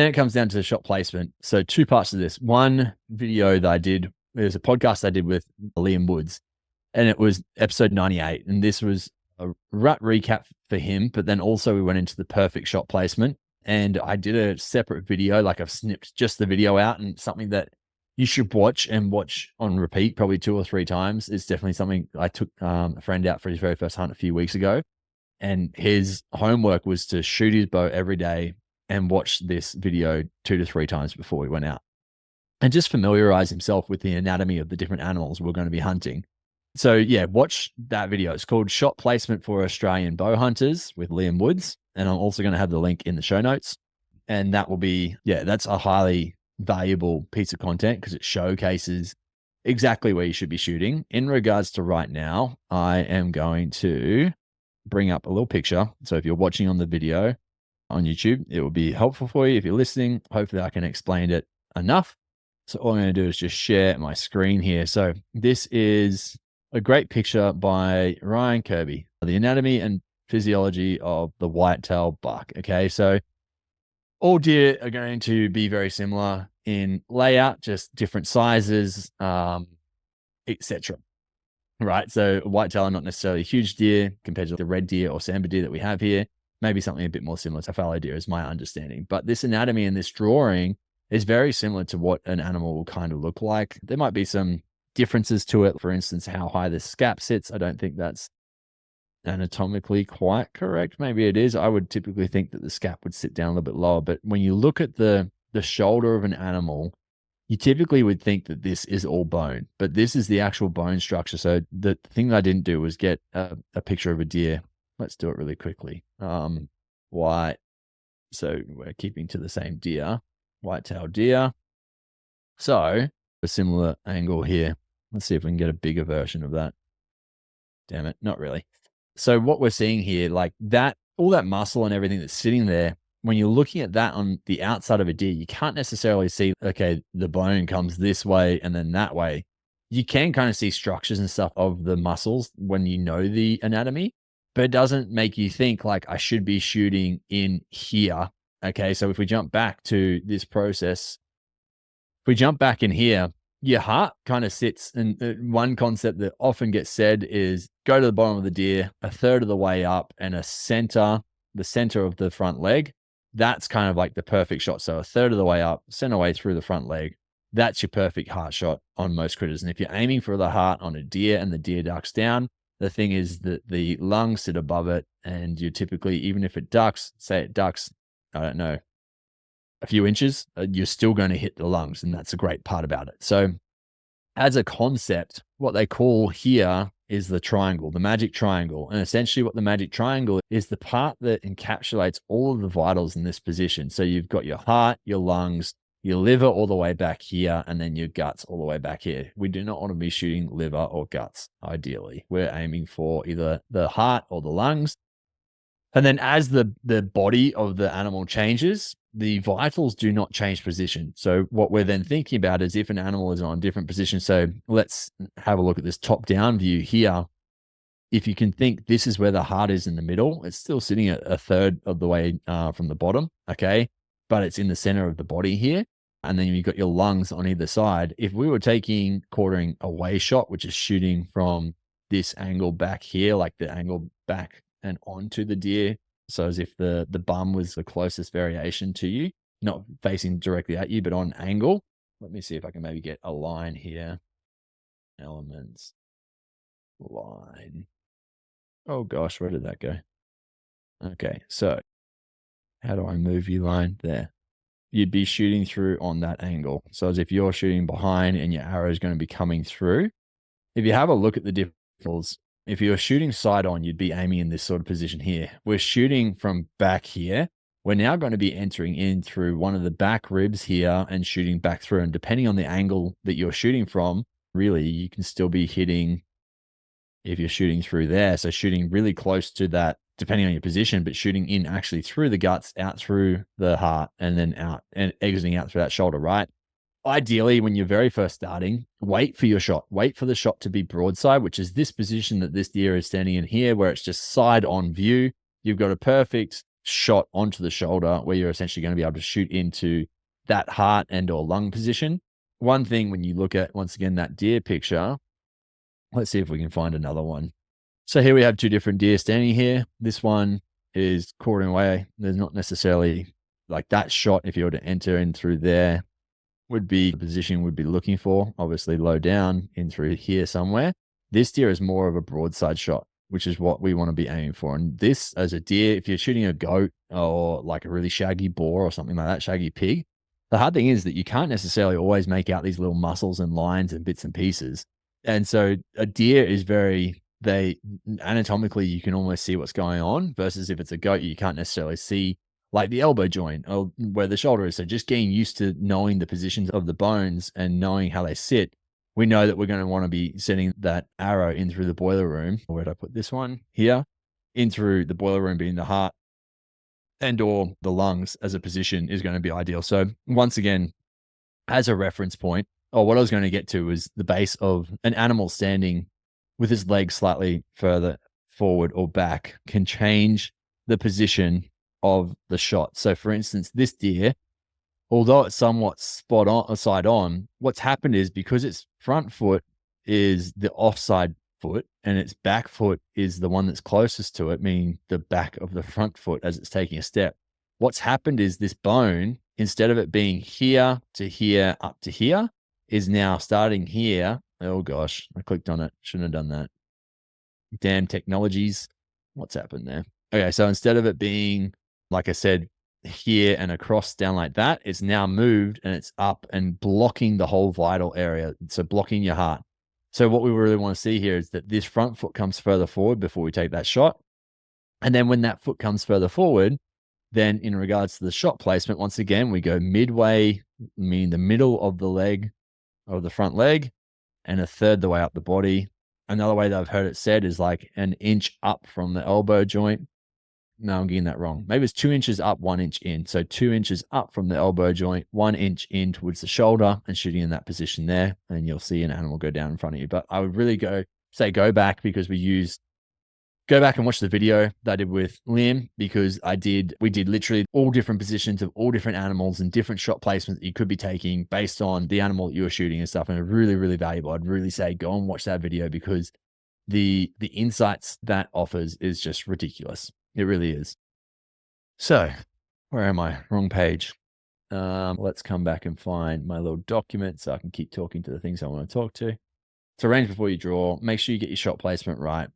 Then it comes down to the shot placement. So two parts of this. One video that I did, there's a podcast I did with Liam Woods, and it was episode 98. And this was a rut recap for him, but then also we went into the perfect shot placement. And I did a separate video, like I've snipped just the video out, and something that you should watch and watch on repeat probably 2 or 3 times. It's definitely something I took a friend out for his very first hunt a few weeks ago. And his homework was to shoot his bow every day and watch this video 2 to 3 times before we went out, and just familiarize himself with the anatomy of the different animals we're going to be hunting. So yeah, watch that video. It's called Shot Placement for Australian Bow Hunters with Liam Woods. And I'm also going to have the link in the show notes. And that will be, yeah, that's a highly valuable piece of content because it showcases exactly where you should be shooting. In regards to right now, I am going to bring up a little picture. So if you're watching on the video on YouTube, it will be helpful for you. If you're listening, hopefully I can explain it enough. So all I'm going to do is just share my screen here. So this is a great picture by Ryan Kirby, The Anatomy and Physiology of the Whitetail Buck. Okay, so all deer are going to be very similar in layout, just different sizes, etc. Right, so whitetail are not necessarily a huge deer compared to the red deer or sambar deer that we have here. Maybe something a bit more similar to fallow deer is my understanding. But this anatomy and this drawing is very similar to what an animal will kind of look like. There might be some differences to it. For instance, how high the scap sits. I don't think that's anatomically quite correct. Maybe it is. I would typically think that the scap would sit down a little bit lower. But when you look at the shoulder of an animal, you typically would think that this is all bone, but this is the actual bone structure. So the thing that I didn't do was get a picture of a deer. Let's do it really quickly. White. So we're keeping to the same deer, whitetail deer. So a similar angle here. Let's see if we can get a bigger version of that. Damn it, not really. So what we're seeing here, like that, all that muscle and everything that's sitting there, when you're looking at that on the outside of a deer, you can't necessarily see, okay, the bone comes this way and then that way. You can kind of see structures and stuff of the muscles when you know the anatomy, but it doesn't make you think like I should be shooting in here. Okay, so if we jump back to this process, if we jump back in here, your heart kind of sits, and one concept that often gets said is go to the bottom of the deer, a third of the way up, and the center of the front leg. That's kind of like the perfect shot. So a third of the way up, center way through the front leg. That's your perfect heart shot on most critters. And if you're aiming for the heart on a deer and the deer ducks down, the thing is that the lungs sit above it, and you typically, even if it ducks, say it ducks, I don't know, a few inches, you're still going to hit the lungs. And that's a great part about it. So as a concept, what they call here is the triangle, the magic triangle. And essentially what the magic triangle is the part that encapsulates all of the vitals in this position. So you've got your heart, your lungs, your liver all the way back here, and then your guts all the way back here. We do not want to be shooting liver or guts, ideally. We're aiming for either the heart or the lungs. And then as the body of the animal changes, the vitals do not change position. So what we're then thinking about is if an animal is on a different position. So let's have a look at this top-down view here. If you can think this is where the heart is in the middle, it's still sitting at a third of the way from the bottom, okay? But it's in the center of the body here. And then you've got your lungs on either side. If we were taking quartering away shot, which is shooting from this angle back here, like the angle back and onto the deer, so as if the bum was the closest variation to you, not facing directly at you, but on angle. Let me see if I can maybe get a line here. Elements, line. Oh gosh, where did that go? Okay, so how do I move you line there? You'd be shooting through on that angle. So as if you're shooting behind and your arrow is going to be coming through. If you have a look at the difference, if you're shooting side on, you'd be aiming in this sort of position here. We're shooting from back here. We're now going to be entering in through one of the back ribs here and shooting back through. And depending on the angle that you're shooting from, really, you can still be hitting if you're shooting through there. So shooting really close to that, depending on your position, but shooting in actually through the guts, out through the heart, and then out and exiting out through that shoulder, right? Ideally, when you're very first starting, wait for your shot. Wait for the shot to be broadside, which is this position that this deer is standing in here, where it's just side on view. You've got a perfect shot onto the shoulder where you're essentially going to be able to shoot into that heart and or lung position. One thing when you look at, once again, that deer picture, let's see if we can find another one. So here we have two different deer standing here. This one is quartering away. There's not necessarily like that shot. If you were to enter in through there, would be the position we'd be looking for, obviously low down in through here somewhere. This deer is more of a broadside shot, which is what we want to be aiming for. And this, as a deer, if you're shooting a goat or like a really shaggy boar or something like that, shaggy pig, the hard thing is that you can't necessarily always make out these little muscles and lines and bits and pieces. And so a deer is they anatomically, you can almost see what's going on, versus if it's a goat, you can't necessarily see like the elbow joint or where the shoulder is. So just getting used to knowing the positions of the bones and knowing how they sit, we know that we're going to want to be sending that arrow in through the boiler room. Where did I put this one? Here, in through the boiler room being the heart and or the lungs as a position is going to be ideal. So once again, as a reference point, or what I was going to get to was the base of an animal standing with his legs slightly further forward or back can change the position of the shot. So for instance, this deer, although it's somewhat spot on, side on, what's happened is because its front foot is the offside foot and its back foot is the one that's closest to it, meaning the back of the front foot as it's taking a step. What's happened is this bone, instead of it being here to here, up to here, is now starting here. Oh gosh, I clicked on it. Shouldn't have done that. Damn technologies. What's happened there? Okay, so instead of it being, like I said, here and across down like that, it's now moved and it's up and blocking the whole vital area. So blocking your heart. So what we really want to see here is that this front foot comes further forward before we take that shot. And then when that foot comes further forward, then in regards to the shot placement, once again, we go midway, meaning the middle of the leg, of the front leg, and a third the way up the body. Another way that I've heard it said is like an inch up from the elbow joint. No, I'm getting that wrong. Maybe it's 2 inches up, 1 inch in. So 2 inches up from the elbow joint, 1 inch in towards the shoulder and shooting in that position there. And you'll see an animal go down in front of you. But I would really go back, because go back and watch the video that I did with Liam, because we did literally all different positions of all different animals and different shot placements that you could be taking based on the animal that you were shooting and stuff. And it's really, really valuable. I'd really say go and watch that video, because the insights that offers is just ridiculous. It really is. So where am I? Wrong page. Let's come back and find my little document so I can keep talking to the things I want to talk to. So range before you draw, make sure you get your shot placement right.